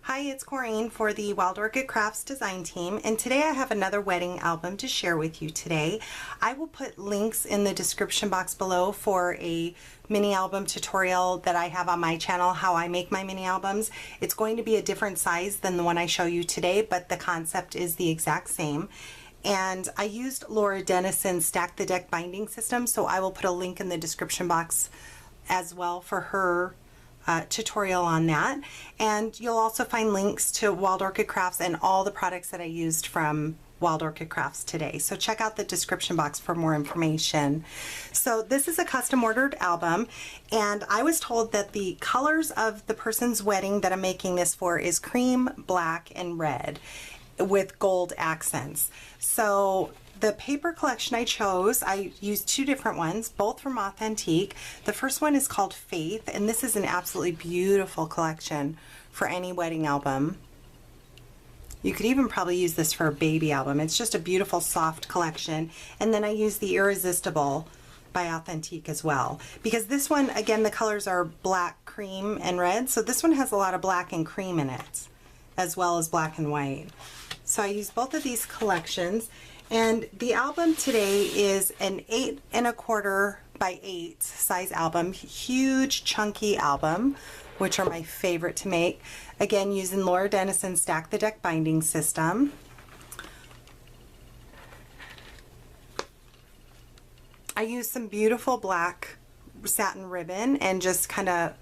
Hi, it's Corene for the Wild Orchid Crafts design team, and today I have another wedding album to share with you today. I will put links in the description box below for a mini album tutorial that I have on my channel, how I make my mini albums. It's going to be a different size than the one I show you today, but the concept is the exact same. And I used Laura Denison's Stack the Deck binding system, so I will put a link in the description box as well for her tutorial on that. And you'll also find links to Wild Orchid Crafts and all the products that I used from Wild Orchid Crafts today. So check out the description box for more information. So this is a custom ordered album, and I was told that the colors of the person's wedding that I'm making this for is cream, black, and red with gold accents. So the paper collection I chose, I used two different ones, both from Authentique. The first one is called Faith, and this is an absolutely beautiful collection for any wedding album. You could even probably use this for a baby album. It's just a beautiful, soft collection. And then I used the Irresistible by Authentique as well. Because this one, again, the colors are black, cream, and red. So this one has a lot of black and cream in it, as well as black and white. So I used both of these collections. And the album today is an 8 1/4 by 8 size album, huge chunky album, which are my favorite to make. Again, using Laura Denison's Stack the Deck binding system. I used some beautiful black satin ribbon and just kind of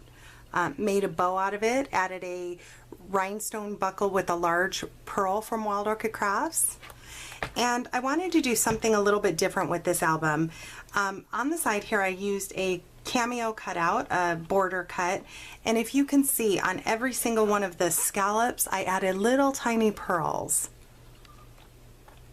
made a bow out of it, added a rhinestone buckle with a large pearl from Wild Orchid Crafts. And I wanted to do something a little bit different with this album. On the side here I used a cameo cutout, a border cut, and if you can see on every single one of the scallops I added little tiny pearls.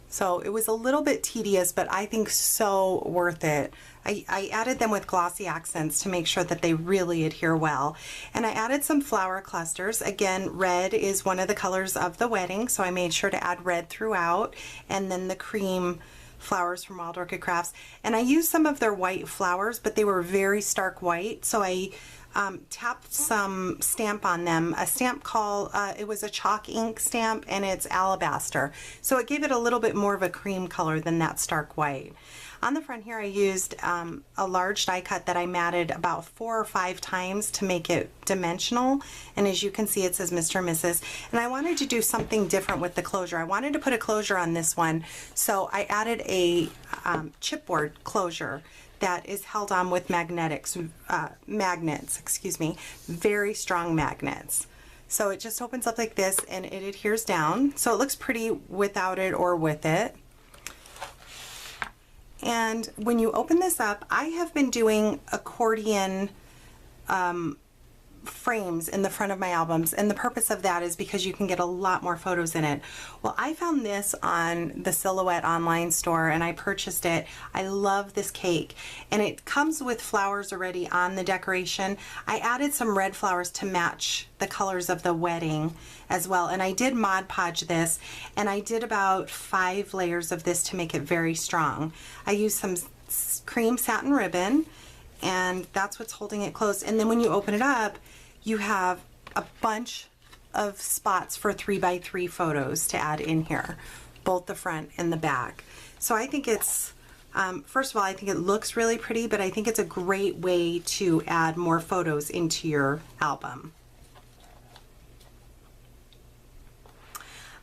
So it was a little bit tedious, but I think so worth it. I added them with glossy accents to make sure that they really adhere well. And I added some flower clusters. Again, red is one of the colors of the wedding, so I made sure to add red throughout. And then the cream flowers from Wild Orchid Crafts. And I used some of their white flowers, but they were very stark white, so I tapped some stamp on them, a stamp called, it was a chalk ink stamp, and it's alabaster. So it gave it a little bit more of a cream color than that stark white. On the front here I used a large die cut that I matted about 4 or 5 times to make it dimensional, and as you can see it says Mr. and Mrs. And I wanted to do something different with the closure. I wanted to put a closure on this one, so I added a chipboard closure that is held on with magnets, excuse me, very strong magnets. So it just opens up like this and it adheres down. So it looks pretty without it or with it. And when you open this up, I have been doing accordion frames in the front of my albums, and the purpose of that is because you can get a lot more photos in it. Well, I found this on the Silhouette online store and I purchased it. I love this cake, and it comes with flowers already on the decoration. I added some red flowers to match the colors of the wedding as well, and I did Mod Podge this, and I did about 5 layers of this to make it very strong. I used some cream satin ribbon, and that's what's holding it closed. And then when you open it up, you have a bunch of spots for 3x3 photos to add in here, both the front and the back. So I think it's, first of all, I think it looks really pretty, but I think it's a great way to add more photos into your album.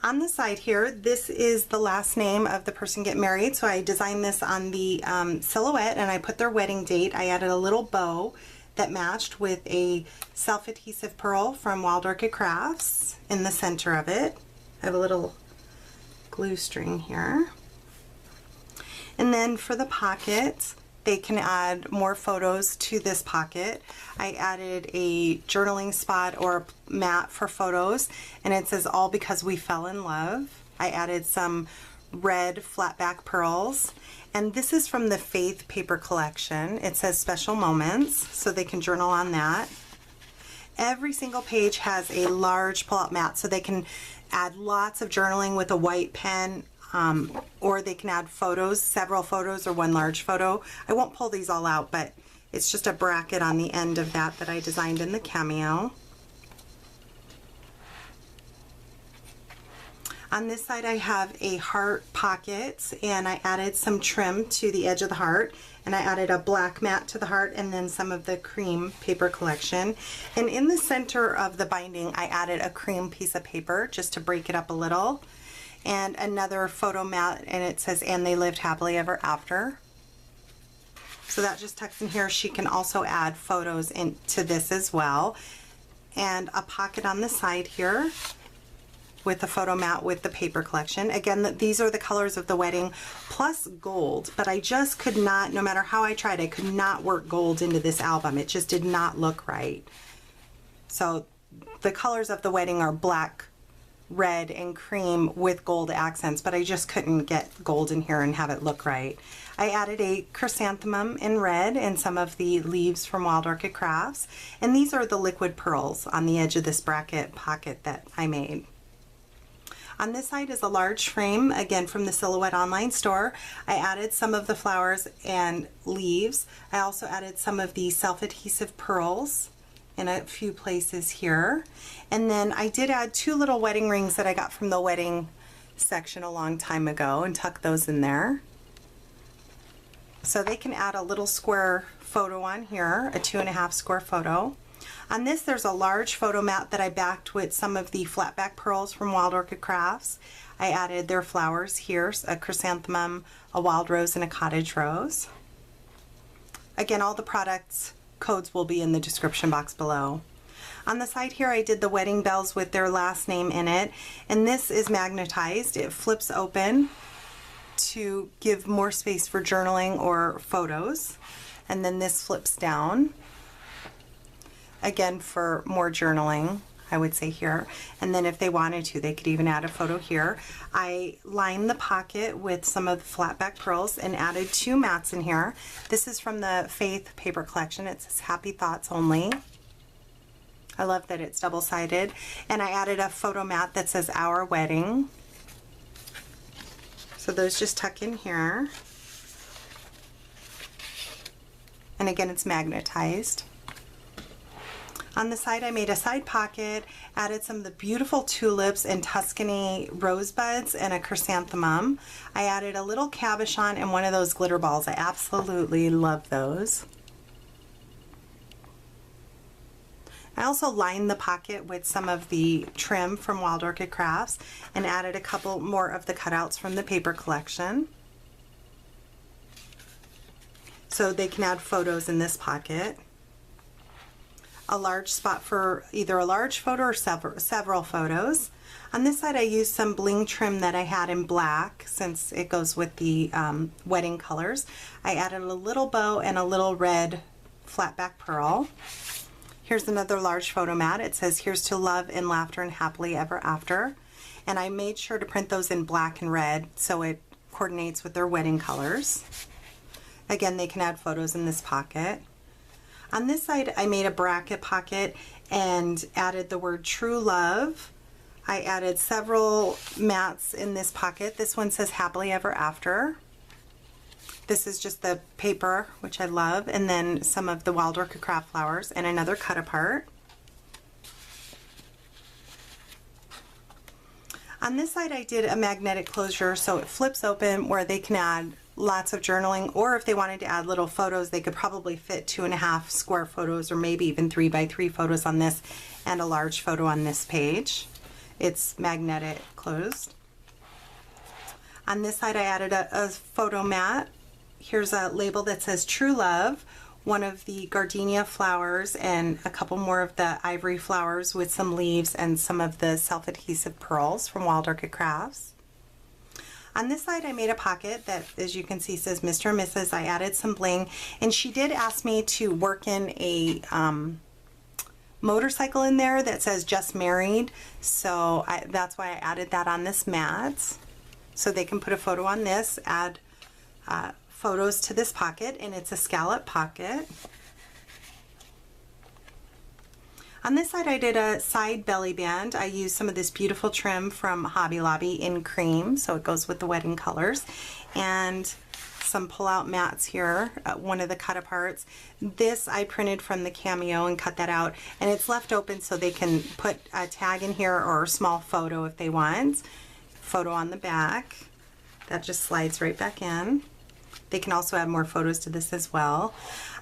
On the side here, this is the last name of the person getting married. So I designed this on the Silhouette, and I put their wedding date. I added a little bow that matched with a self-adhesive pearl from Wild Orchid Crafts in the center of it. I have a little glue string here. And then for the pocket, they can add more photos to this pocket. I added a journaling spot or mat for photos, and it says all because we fell in love. I added some red flat back pearls, and this is from the Faith paper collection. It says special moments, so they can journal on that. Every single page has a large pull-out mat, so they can add lots of journaling with a white pen, or they can add photos, several photos or one large photo. I won't pull these all out, but it's just a bracket on the end of that I designed in the cameo. On this side I have a heart pocket, and I added some trim to the edge of the heart, and I added a black mat to the heart and then some of the cream paper collection. And in the center of the binding I added a cream piece of paper just to break it up a little, and another photo mat, and it says "and they lived happily ever after." So that just tucks in here. She can also add photos into this as well. And a pocket on the side here with the photo mat with the paper collection. Again, these are the colors of the wedding plus gold, but I just could not, no matter how I tried, I could not work gold into this album. It just did not look right. So the colors of the wedding are black, red, and cream with gold accents, but I just couldn't get gold in here and have it look right. I added a chrysanthemum in red and some of the leaves from Wild Orchid Crafts, and these are the liquid pearls on the edge of this bracket pocket that I made. On this side is a large frame, again from the Silhouette online store. I added some of the flowers and leaves. I also added some of the self-adhesive pearls in a few places here. And then I did add 2 little wedding rings that I got from the wedding section a long time ago and tuck those in there. So they can add a little square photo on here, a 2.5 square photo. On this there's a large photo mat that I backed with some of the flat back pearls from Wild Orchid Crafts. I added their flowers here, a chrysanthemum, a wild rose, and a cottage rose. Again, all the products codes will be in the description box below. On the side here I did the wedding bells with their last name in it, and this is magnetized. It flips open to give more space for journaling or photos, and then this flips down again for more journaling, I would say here, and then if they wanted to they could even add a photo here. I lined the pocket with some of the flat back pearls and added 2 mats in here. This is from the Faith paper collection. It says Happy Thoughts Only. I love that it's double-sided. And I added a photo mat that says Our Wedding. So those just tuck in here. And again, it's magnetized. On the side I made a side pocket, added some of the beautiful tulips and Tuscany rosebuds and a chrysanthemum. I added a little cabochon and one of those glitter balls. I absolutely love those. I also lined the pocket with some of the trim from Wild Orchid Crafts and added a couple more of the cutouts from the paper collection. So they can add photos in this pocket. A large spot for either a large photo or several photos. On this side I used some bling trim that I had in black since it goes with the wedding colors. I added a little bow and a little red flat back pearl. Here's another large photo mat. It says Here's to Love and Laughter and Happily Ever After. And I made sure to print those in black and red so it coordinates with their wedding colors. Again, they can add photos in this pocket. On this side I made a bracket pocket and added the word True Love. I added several mats in this pocket. This one says Happily Ever After. This is just the paper, which I love, and then some of the Wild Orchid Craft flowers and another cut apart. On this side I did a magnetic closure so it flips open where they can add lots of journaling, or if they wanted to add little photos they could probably fit 2.5 square photos or maybe even 3x3 photos on this and a large photo on this page. It's magnetic closed. On this side I added a photo mat. Here's a label that says True Love, one of the gardenia flowers and a couple more of the ivory flowers with some leaves and some of the self-adhesive pearls from Wild Orchid Crafts. On this side I made a pocket that, as you can see, says Mr. and Mrs. I added some bling, and she did ask me to work in a motorcycle in there that says Just Married, so that's why I added that on this mat. So they can put a photo on this, add photos to this pocket, and it's a scallop pocket. On this side I did a side belly band. I used some of this beautiful trim from Hobby Lobby in cream, so it goes with the wedding colors, and some pull-out mats here, one of the cut aparts. This I printed from the Cameo and cut that out, and it's left open so they can put a tag in here or a small photo if they want. photo on the back. That just slides right back in. They can also add more photos to this as well.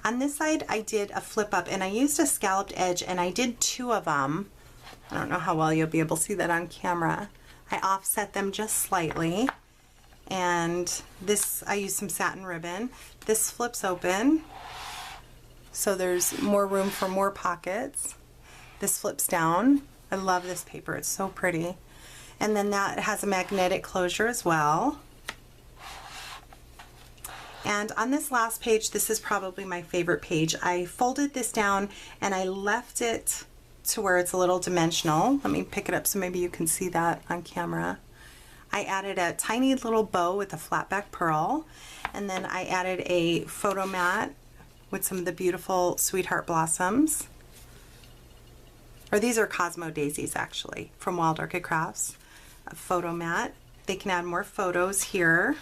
On this side, I did a flip up and I used a scalloped edge and I did 2 of them. I don't know how well you'll be able to see that on camera. I offset them just slightly. And this, I used some satin ribbon. This flips open, so there's more room for more pockets. This flips down. I love this paper, it's so pretty. And then that has a magnetic closure as well. And on this last page, this is probably my favorite page. I folded this down and I left it to where it's a little dimensional. Let me pick it up so maybe you can see that on camera. I added a tiny little bow with a flat back pearl, and then I added a photo mat with some of the beautiful sweetheart blossoms. Or these are Cosmo daisies actually, from Wild Orchid Crafts. A photo mat. They can add more photos here.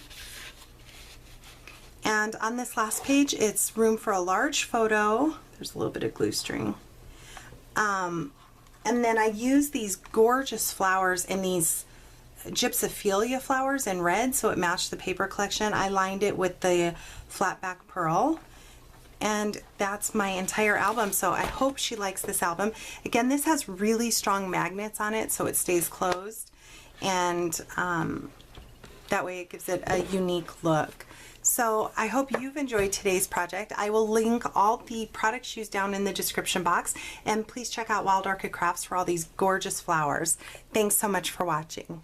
And on this last page, it's room for a large photo. There's a little bit of glue string. And then I use these gorgeous flowers in these Gypsophila flowers in red, so it matched the paper collection. I lined it with the flat back pearl, and that's my entire album. So I hope she likes this album. Again, this has really strong magnets on it, so it stays closed, and that way it gives it a unique look. So I hope you've enjoyed today's project. I will link all the products used down in the description box, and please check out Wild Orchid Crafts for all these gorgeous flowers. Thanks so much for watching.